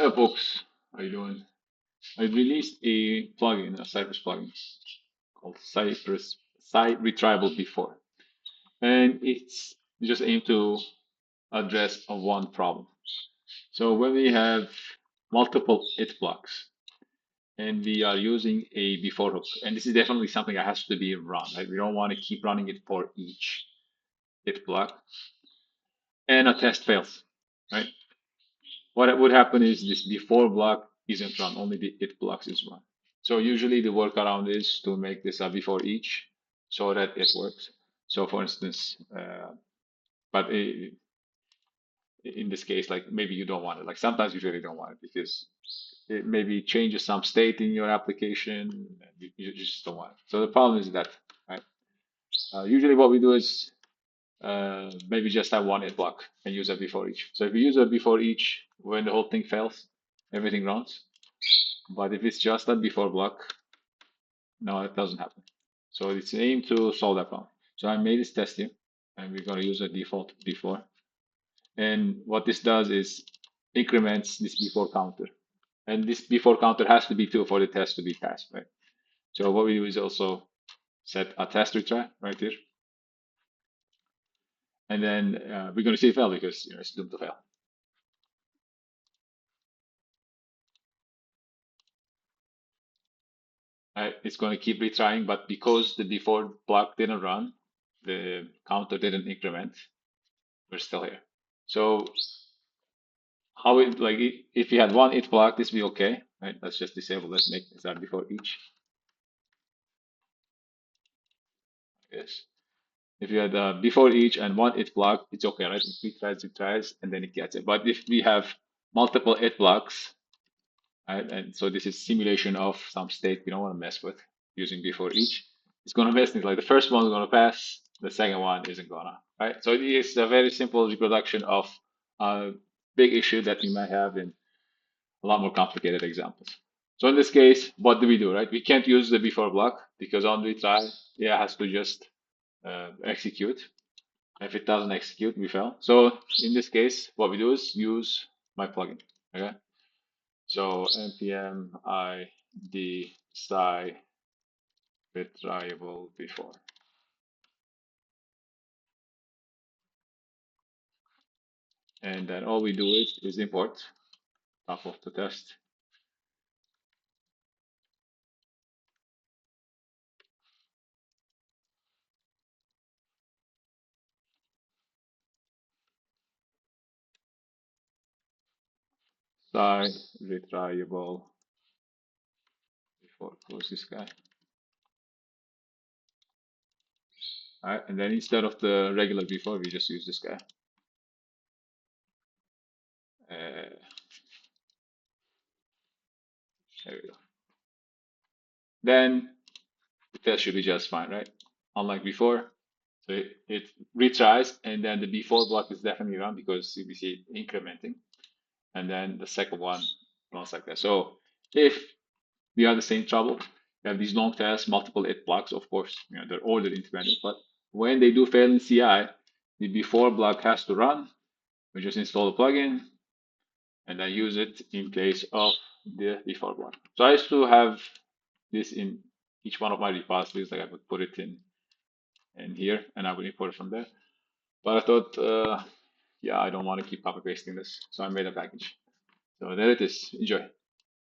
Hey folks, how you doing? I released a plugin, a Cypress plugin called cy-retryable-before, and it's just aimed to address a one problem. So when we have multiple it blocks and we are using a before hook, and this is definitely something that has to be run, right? We don't want to keep running it for each it block, and a test fails, right? What would happen is this before block isn't run, only the it blocks is run. So usually the workaround is to make this a before each so that it works. So for instance, but in this case, like maybe you don't want it. Like sometimes you really don't want it because it maybe changes some state in your application. And you just don't want it. So the problem is that, right? Usually what we do is maybe just have one it block and use a before each. So if you use a before each, when the whole thing fails, everything runs. But if it's just a before block, no, it doesn't happen. So it's aimed to solve that problem. So I made this test here, and we're going to use a default before. And what this does is increments this before counter. And this before counter has to be 2 for the test to be passed, right? So what we do is also set a test retry right here. And then we're going to see it fail because it's doomed to fail. It's going to keep retrying, but because the before block didn't run, the counter didn't increment, we're still here. So how it like if you had one it block, this would be okay, right? Let's just disable. Let's make that before each. Yes. If you had before each and one it block, it's okay, right? It tries, and then it gets it. But if we have multiple it blocks, right? And so this is simulation of some state we don't want to mess with using before each. It's going to mess things like the first one is going to pass, the second one isn't gonna, right? So it is a very simple reproduction of a big issue that we might have in a lot more complicated examples. So in this case, what do we do, right? We can't use the before block because on retry, yeah, it has to just execute. If it doesn't execute, we fail. So in this case, what we do is use my plugin. Okay. So npm id cy retryable before, and then all we do is import top of the test. Cy retryable before, close this guy. All right, and then instead of the regular before, we just use this guy. Uh, there we go. Then the test should be just fine, right? Unlike before, so it retries, and then the before block is definitely run because we see it incrementing, and then the second one runs like that. So if we have the same trouble, we have these long tests, multiple it blocks, of course, they're ordered independent, but when they do fail in CI, the before block has to run. We just install the plugin, and I use it in place of the default one. So I used to have this in each one of my repositories, like I would put it in here, and I would import it from there. But I thought, yeah, I don't want to keep copy pasting this, so I made a package. So there it is. Enjoy.